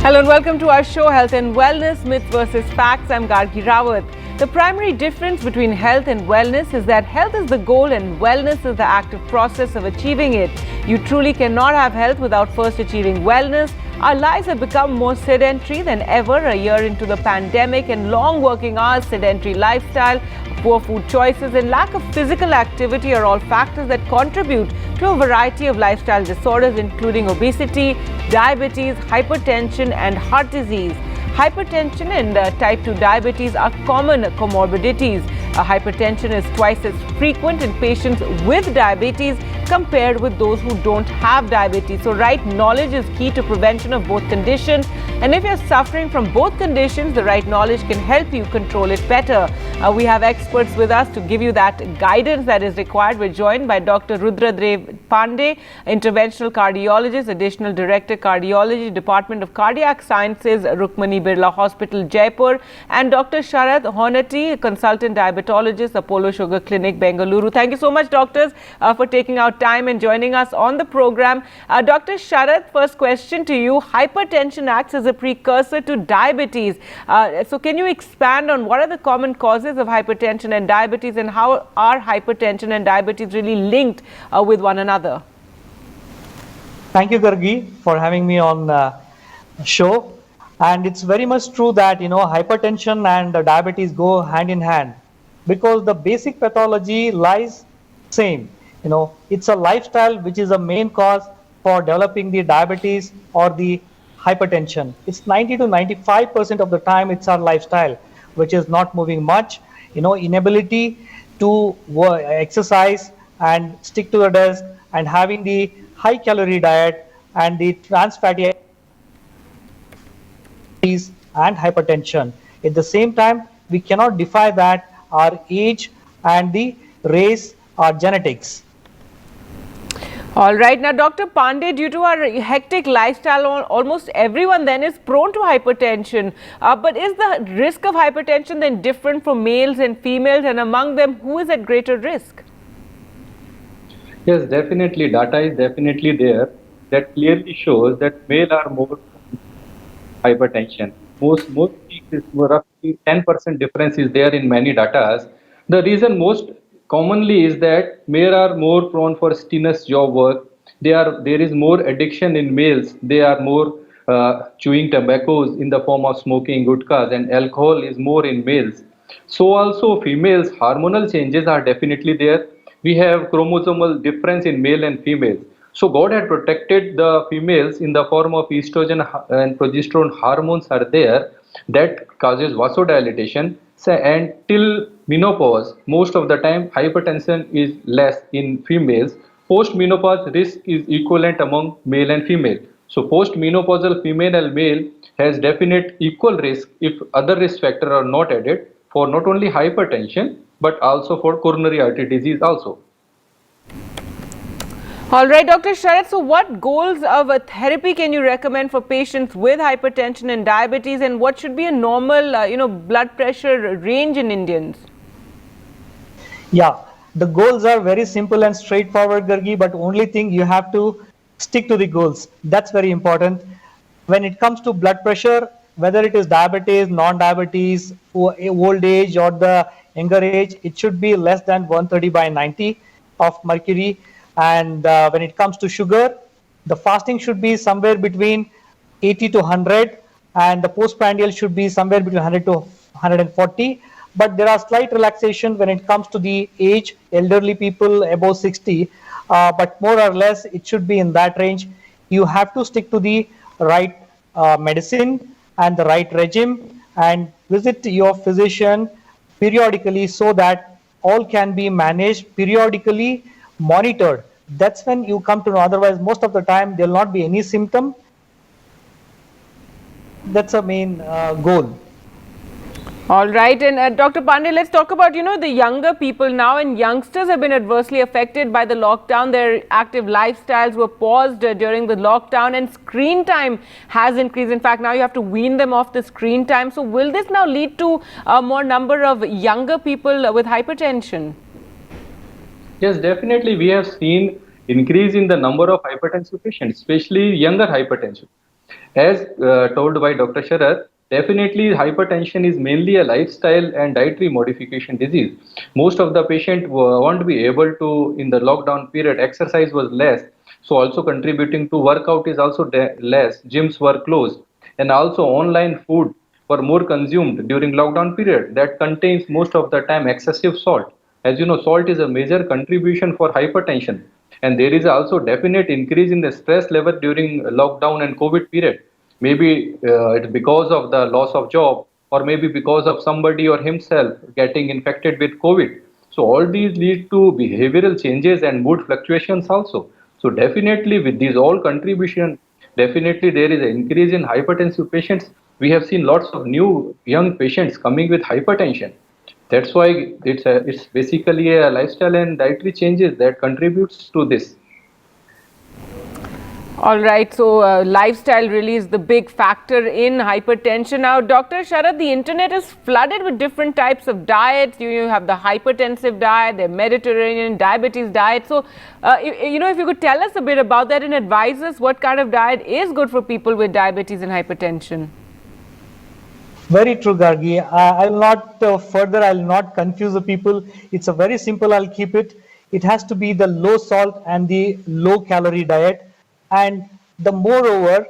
Hello and welcome to our show, Health and Wellness, Myth versus Facts. I'm Gargi Rawat. The primary difference between health and wellness is that health is the goal and wellness is the active process of achieving it. You truly cannot have health without first achieving wellness. Our lives have become more sedentary than ever a year into the pandemic, and long working hours, sedentary lifestyle, poor food choices and lack of physical activity are all factors that contribute to a variety of lifestyle disorders including obesity, diabetes, hypertension and heart disease. Hypertension and type 2 diabetes are common comorbidities. Hypertension is twice as frequent in patients with diabetes compared with those who don't have diabetes. So right knowledge is key to prevention of both conditions. And if you're suffering from both conditions, the right knowledge can help you control it better. We have experts with us to give you that guidance that is required. We're joined by Dr. Rudradev Pandey, interventional cardiologist, additional director cardiology, Department of Cardiac Sciences, Rukmani Birla Hospital, Jaipur, and Dr. Sharath Honati, consultant diabetologist, Apollo Sugar Clinic, Bengaluru. Thank you so much, doctors, for taking out time and joining us on the program. Dr. Sharath, first question to you. Hypertension acts as a precursor to diabetes. So can you expand on what are the common causes of hypertension and diabetes, and how are hypertension and diabetes really linked with one another? Thank you, Gargi, for having me on the show. And it's very much true that, hypertension and diabetes go hand in hand because the basic pathology lies same. It's a lifestyle which is a main cause for developing the diabetes or the hypertension. It's 90 to 95% of the time it's our lifestyle, which is not moving much, inability to exercise and stick to the desk and having the high calorie diet and the trans fatty and hypertension. At the same time, we cannot defy that our age and the race are genetics. All right. Now, Dr. Pandey, due to our hectic lifestyle, almost everyone then is prone to hypertension. But is the risk of hypertension then different for males and females? And among them, who is at greater risk? Yes, definitely. Data is definitely there that clearly shows that male are more hypertension. Most cases, roughly 10% difference is there in many data. The reason most commonly is that male are more prone for strenuous job work. There is more addiction in males. They are more chewing tobaccos in the form of smoking gutkhas, and alcohol is more in males. So also females, hormonal changes are definitely there. We have chromosomal difference in male and female. So God had protected the females in the form of estrogen and progesterone hormones are there that causes vasodilation. So, and till menopause, most of the time hypertension is less in females. Post menopause risk is equivalent among male and female. So post menopausal female and male has definite equal risk if other risk factors are not added for not only hypertension but also for coronary artery disease also. All right, Dr. Sharath, so what goals of a therapy can you recommend for patients with hypertension and diabetes, and what should be a normal, blood pressure range in Indians? Yeah, the goals are very simple and straightforward, Gargi, but only thing you have to stick to the goals. That's very important. When it comes to blood pressure, whether it is diabetes, non-diabetes, old age or the younger age, it should be less than 130/90 of mercury. And when it comes to sugar, the fasting should be somewhere between 80 to 100, and the postprandial should be somewhere between 100 to 140. But there are slight relaxation when it comes to the age, elderly people above 60, but more or less it should be in that range. You have to stick to the right medicine and the right regime and visit your physician periodically so that all can be managed periodically, monitored. That's when you come to know. Otherwise, most of the time there will not be any symptom. That's a main goal. All right, and Dr. Pandey, let's talk about, the younger people now, and youngsters have been adversely affected by the lockdown. Their active lifestyles were paused during the lockdown, and screen time has increased. In fact, now you have to wean them off the screen time. So will this now lead to a more number of younger people with hypertension? Yes, definitely. We have seen increase in the number of hypertensive patients, especially younger hypertension. As told by Dr. Sharad, definitely hypertension is mainly a lifestyle and dietary modification disease. Most of the patient won't be able to, in the lockdown period, exercise was less. So also contributing to workout is also less. Gyms were closed, and also online food were more consumed during lockdown period that contains most of the time excessive salt. As you know, salt is a major contribution for hypertension, and there is also definite increase in the stress level during lockdown and COVID period. Maybe it's because of the loss of job, or maybe because of somebody or himself getting infected with COVID. So all these lead to behavioral changes and mood fluctuations also. So definitely with these all contribution, definitely there is an increase in hypertensive patients. We have seen lots of new young patients coming with hypertension. That's why it's basically a lifestyle and dietary changes that contributes to this. All right, so lifestyle really is the big factor in hypertension. Now, Dr. Sharad, the internet is flooded with different types of diets. You have the hypertensive diet, the Mediterranean diabetes diet. So, if you could tell us a bit about that and advise us what kind of diet is good for people with diabetes and hypertension. Very true, Gargi. I will not I will not confuse the people. It's a very simple, I'll keep it. It has to be the low salt and the low calorie diet. And the moreover,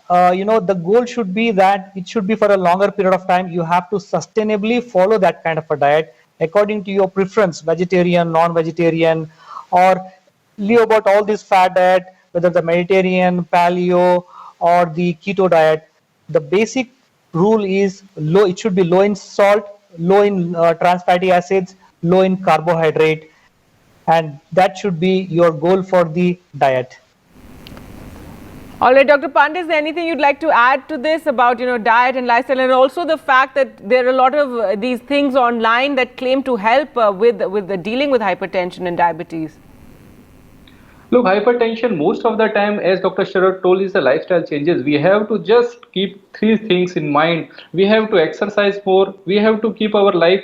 the goal should be that it should be for a longer period of time. You have to sustainably follow that kind of a diet according to your preference, vegetarian, non-vegetarian, or leave about all this fat diet, whether the Mediterranean, paleo, or the keto diet. The basic rule is low. It should be low in salt, low in trans fatty acids, low in carbohydrate, and that should be your goal for the diet. All right, Dr. Pandey, is there anything you'd like to add to this about diet and lifestyle, and also the fact that there are a lot of these things online that claim to help with the dealing with hypertension and diabetes? Look, hypertension most of the time, as Dr. Sharad told, is a lifestyle changes. We have to just keep three things in mind. We have to exercise more. We have to keep our life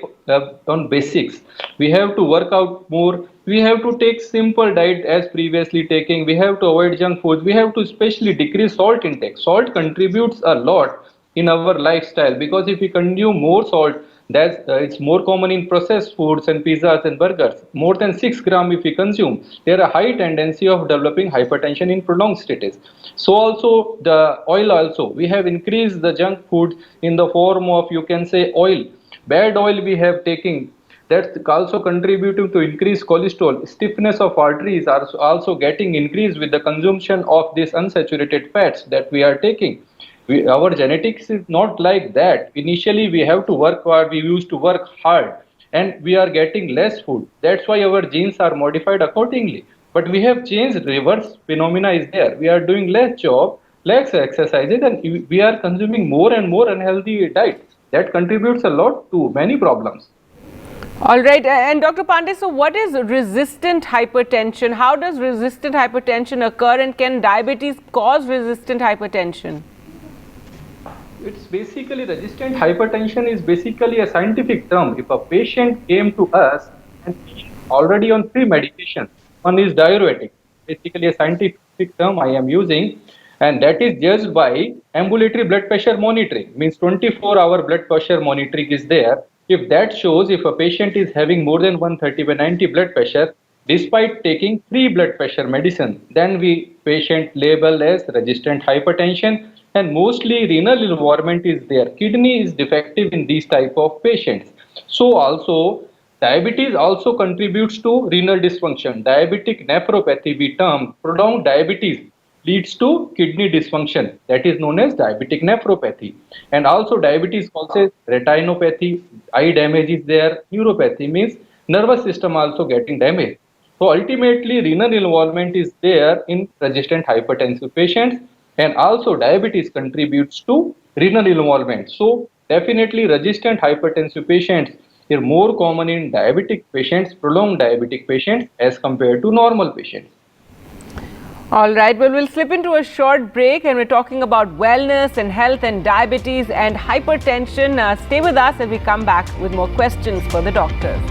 on basics. We have to work out more. We have to take simple diet as previously taking. We have to avoid junk food. We have to especially decrease salt intake. Salt contributes a lot in our lifestyle, because if we consume more salt, that's it's more common in processed foods and pizzas and burgers. More than 6 grams if we consume, there are a high tendency of developing hypertension in prolonged status. So also the oil also, we have increased the junk food in the form of, you can say, oil. Bad oil we have taken, that's also contributing to increased cholesterol. Stiffness of arteries are also getting increased with the consumption of these unsaturated fats that we are taking. Our genetics is not like that. Initially, we have to work hard. We used to work hard, and we are getting less food. That's why our genes are modified accordingly. But we have changed. Reverse phenomena is there. We are doing less job, less exercises, and we are consuming more and more unhealthy diet. That contributes a lot to many problems. All right, and Dr. Pandey, so what is resistant hypertension? How does resistant hypertension occur, and can diabetes cause resistant hypertension? It's basically, resistant hypertension is basically a scientific term. If a patient came to us and he's already on 3 medications, one is diuretic, basically a scientific term I am using, and that is judged by ambulatory blood pressure monitoring, means 24-hour blood pressure monitoring is there. If that shows if a patient is having more than 130/90 blood pressure, despite taking 3 blood pressure medicine, then we patient label as resistant hypertension. And mostly renal involvement is there. Kidney is defective in these type of patients. So also diabetes also contributes to renal dysfunction. Diabetic nephropathy, we term prolonged diabetes leads to kidney dysfunction, that is known as diabetic nephropathy. And also diabetes causes retinopathy, eye damage is there. Neuropathy means nervous system also getting damaged. So ultimately renal involvement is there in resistant hypertensive patients. And also diabetes contributes to renal involvement. So definitely resistant hypertensive patients are more common in diabetic patients, prolonged diabetic patients, as compared to normal patients. All right, well, we'll slip into a short break, and we're talking about wellness and health and diabetes and hypertension. Stay with us as we come back with more questions for the doctors.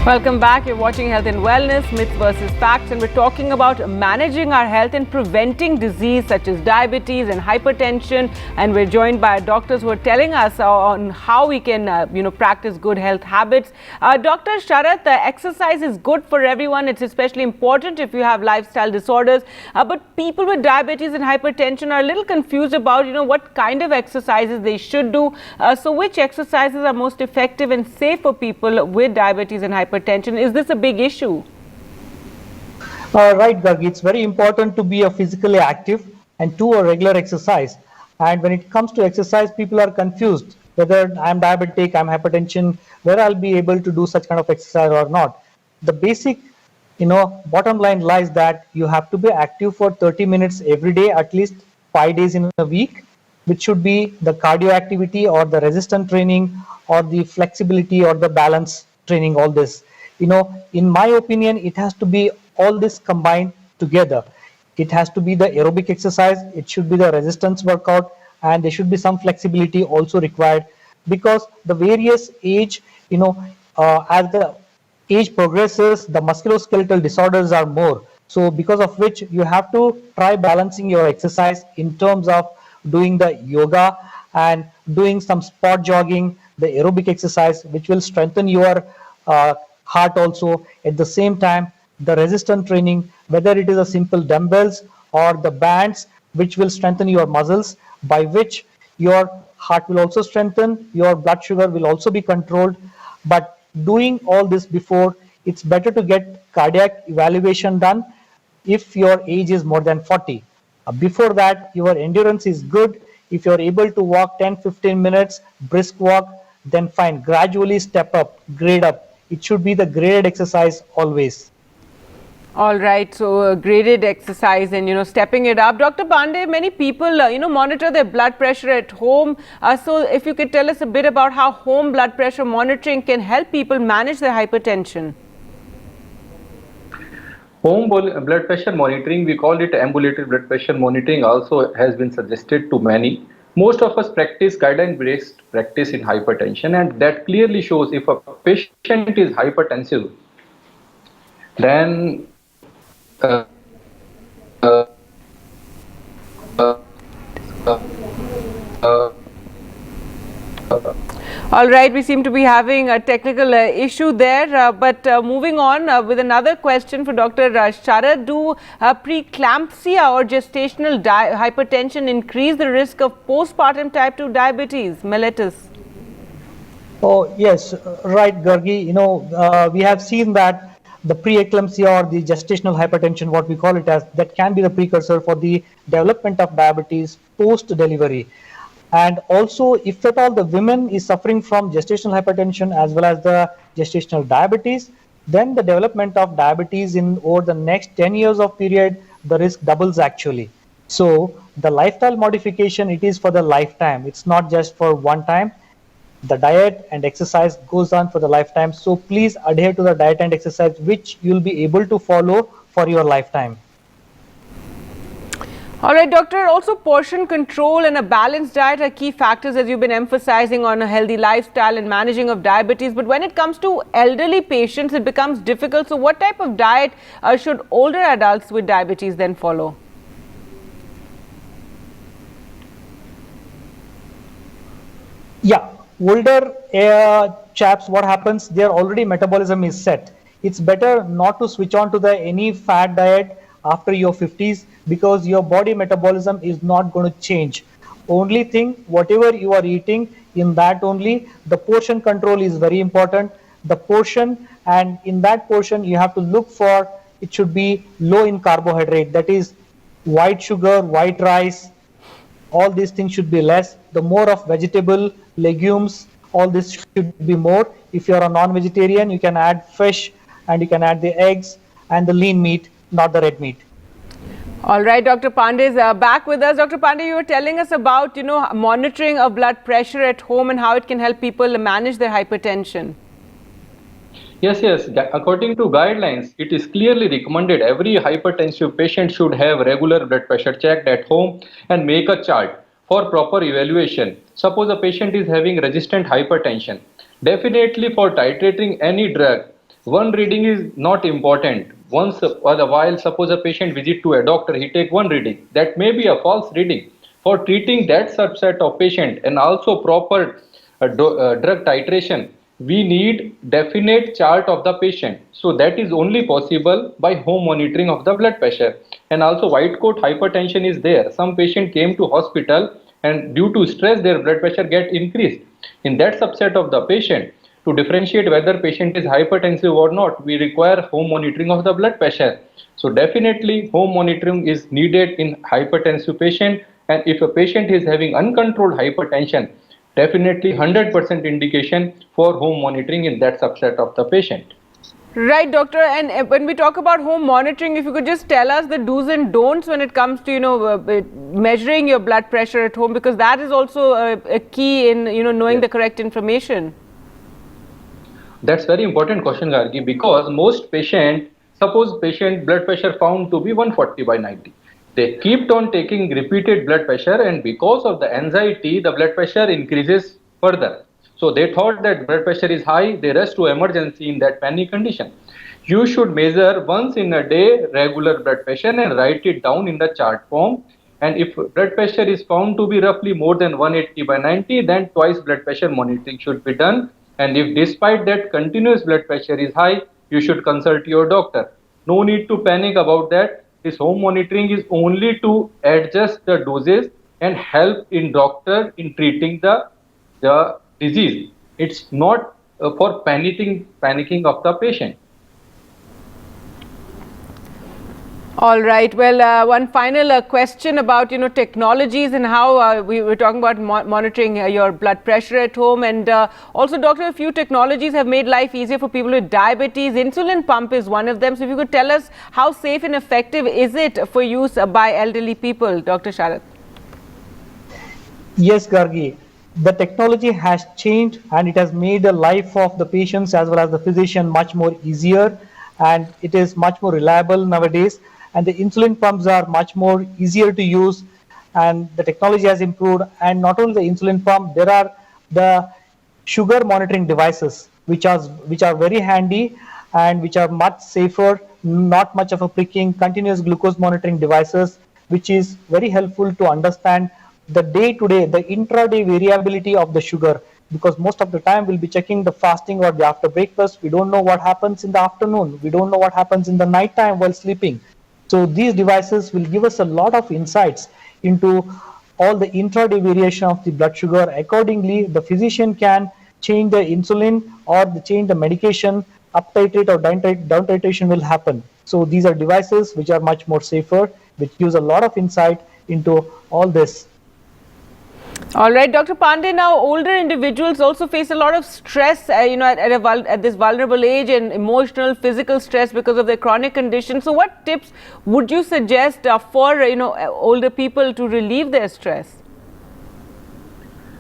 Welcome back. You're watching Health and Wellness, Myths versus Facts, and we're talking about managing our health and preventing disease such as diabetes and hypertension. And we're joined by doctors who are telling us on how we can, practice good health habits. Dr. Sharath, exercise is good for everyone. It's especially important if you have lifestyle disorders. But people with diabetes and hypertension are a little confused about, what kind of exercises they should do. So which exercises are most effective and safe for people with diabetes and hypertension? Is this a big issue? Right, Gargi. It's very important to be a physically active and do a regular exercise. And when it comes to exercise, people are confused whether I'm diabetic, I'm hypertension, whether I'll be able to do such kind of exercise or not. The basic, bottom line lies that you have to be active for 30 minutes every day, at least 5 days in a week, which should be the cardio activity or the resistance training or the flexibility or the balance training, all this. In my opinion, it has to be all this combined together. It has to be the aerobic exercise, it should be the resistance workout, and there should be some flexibility also required, because the various age, as the age progresses, the musculoskeletal disorders are more. So because of which you have to try balancing your exercise in terms of doing the yoga and doing some spot jogging, the aerobic exercise, which will strengthen your heart also. At the same time, the resistance training, whether it is a simple dumbbells or the bands, which will strengthen your muscles, by which your heart will also strengthen, your blood sugar will also be controlled. But doing all this before, it's better to get cardiac evaluation done if your age is more than 40. Before that, your endurance is good. If you're able to walk 10-15 minutes, brisk walk, then fine. Gradually step up, grade up. It should be the graded exercise always. All right, so graded exercise and stepping it up. Dr. Pandey, many people monitor their blood pressure at home. So if you could tell us a bit about how home blood pressure monitoring can help people manage their hypertension. Home blood pressure monitoring, we call it ambulatory blood pressure monitoring, also has been suggested to many. Most of us practice guideline-based practice in hypertension, and that clearly shows if a patient is hypertensive, then All right, we seem to be having a technical issue there, but moving on with another question for Dr. Sharath. Do preeclampsia or gestational hypertension increase the risk of postpartum type 2 diabetes mellitus? Oh, yes, right, Gargi. We have seen that the preeclampsia or the gestational hypertension, what we call it as, that can be the precursor for the development of diabetes post-delivery. And also, if at all the women is suffering from gestational hypertension as well as the gestational diabetes, then the development of diabetes in over the next 10 years of period, the risk doubles actually. So the lifestyle modification, it is for the lifetime. It's not just for one time. The diet and exercise goes on for the lifetime. So please adhere to the diet and exercise, which you'll be able to follow for your lifetime. All right, doctor, also portion control and a balanced diet are key factors, as you've been emphasizing, on a healthy lifestyle and managing of diabetes. But when it comes to elderly patients, it becomes difficult. So what type of diet should older adults with diabetes then follow? Yeah, older chaps, what happens, their already metabolism is set. It's better not to switch on to the any fat diet after your 50s, because your body metabolism is not going to change. Only thing, whatever you are eating, in that only the portion control is very important. The portion, and in that portion you have to look for, it should be low in carbohydrate, that is white sugar, white rice, all these things should be less. The more of vegetable, legumes, all this should be more. If you are a non-vegetarian, you can add fish and you can add the eggs and the lean meat, not the red meat. All right, Dr. Pandey is back with us. Dr. Pandey, you were telling us about, monitoring of blood pressure at home and how it can help people manage their hypertension. Yes. According to guidelines, it is clearly recommended every hypertensive patient should have regular blood pressure checked at home and make a chart for proper evaluation. Suppose a patient is having resistant hypertension. Definitely for titrating any drug, one reading is not important. Once or a while, suppose a patient visit to a doctor, he take one reading. That may be a false reading. For treating that subset of patient and also proper drug titration, we need definite chart of the patient. So that is only possible by home monitoring of the blood pressure. And also white coat hypertension is there. Some patient came to hospital and due to stress their blood pressure get increased. In that subset of the patient, to differentiate whether patient is hypertensive or not, we require home monitoring of the blood pressure. So definitely home monitoring is needed in hypertensive patient, and if a patient is having uncontrolled hypertension, definitely 100% indication for home monitoring in that subset of the patient. Right, doctor. And when we talk about home monitoring, if you could just tell us the do's and don'ts when it comes to measuring your blood pressure at home, because that is also a key in knowing the correct information. That's very important question, Gargi, because most patient, suppose patient blood pressure found to be 140/90. They keep on taking repeated blood pressure, and because of the anxiety, the blood pressure increases further. So they thought that blood pressure is high, they rush to emergency in that panic condition. You should measure once in a day regular blood pressure and write it down in the chart form. And if blood pressure is found to be roughly more than 180/90, then twice blood pressure monitoring should be done. And if despite that continuous blood pressure is high, you should consult your doctor. No need to panic about that. This home monitoring is only to adjust the doses and help in doctor in treating the disease. It's not for panicking of the patient. All right. Well, one final question about technologies and how we were talking about monitoring your blood pressure at home, and also, doctor, a few technologies have made life easier for people with diabetes. Insulin pump is one of them. So, if you could tell us how safe and effective is it for use by elderly people, Dr. Sharath? Yes, Gargi. The technology has changed and it has made the life of the patients as well as the physician much more easier, and it is much more reliable nowadays. And the insulin pumps are much more easier to use, and the technology has improved. And not only the insulin pump, there are the sugar monitoring devices which are very handy and which are much safer, not much of a pricking, continuous glucose monitoring devices, which is very helpful to understand the day-to-day, the intraday variability of the sugar, because most of the time we'll be checking the fasting or the after breakfast. We don't know what happens in the afternoon. We don't know what happens in the night time while sleeping. So these devices will give us a lot of insights into all the intraday variation of the blood sugar. Accordingly, the physician can change the insulin or change the medication, up titrate or down titration will happen. So these are devices which are much more safer, which gives a lot of insight into all this. All right, Dr. Pandey, now older individuals also face a lot of stress, at this vulnerable age, and emotional, physical stress because of their chronic condition. So what tips would you suggest for, older people to relieve their stress?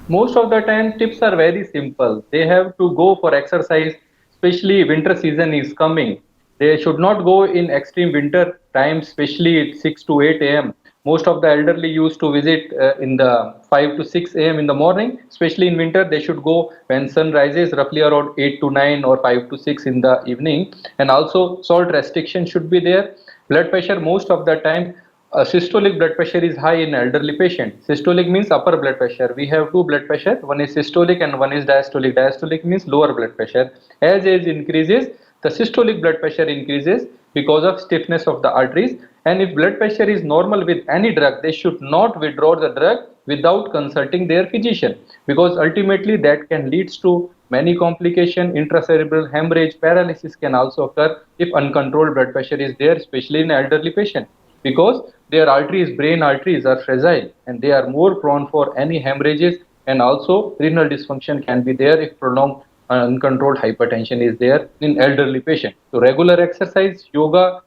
Most of the time tips are very simple. They have to go for exercise, especially winter season is coming. They should not go in extreme winter time, especially at 6 to 8 a.m. Most of the elderly used to visit in the 5 to 6 a.m. in the morning, especially in winter. They should go when sun rises, roughly around 8 to 9 or 5 to 6 in the evening. And also salt restriction should be there. Blood pressure, most of the time, systolic blood pressure is high in elderly patient. Systolic means upper blood pressure. We have two blood pressure. One is systolic and one is diastolic. Diastolic means lower blood pressure. As age increases, the systolic blood pressure increases because of stiffness of the arteries. And if blood pressure is normal with any drug, they should not withdraw the drug without consulting their physician, because ultimately that can lead to many complications. Intracerebral hemorrhage, paralysis can also occur if uncontrolled blood pressure is there, especially in elderly patient, because their arteries, brain arteries, are fragile and they are more prone for any hemorrhages, and also renal dysfunction can be there if prolonged uncontrolled hypertension is there in elderly patient. So regular exercise, yoga,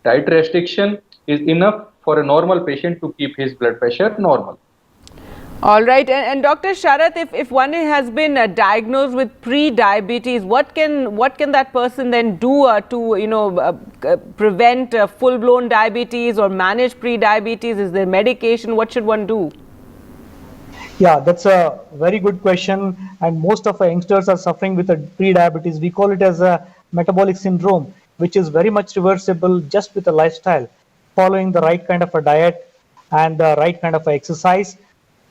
diet restriction is enough for a normal patient to keep his blood pressure normal. All right, and Dr. Sharath, if one has been diagnosed with pre-diabetes, what can that person then do to prevent full-blown diabetes or manage pre-diabetes? Is there medication? What should one do? Yeah, that's a very good question, and most of our youngsters are suffering with a pre-diabetes. We call it as a metabolic syndrome, which is very much reversible just with a lifestyle, following the right kind of a diet and the right kind of exercise.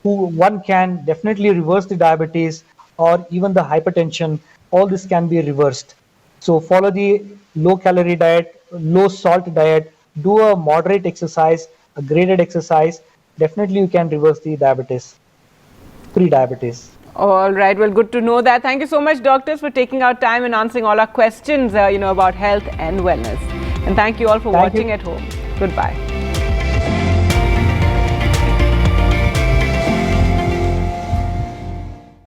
One can definitely reverse the diabetes or even the hypertension. All this can be reversed. So follow the low calorie diet, low salt diet, do a moderate exercise, a graded exercise. Definitely you can reverse the diabetes, pre-diabetes. All right. Well, good to know that. Thank you so much, doctors, for taking our time and answering all our questions, about health and wellness. And thank you all for Thank watching you. at home. Goodbye.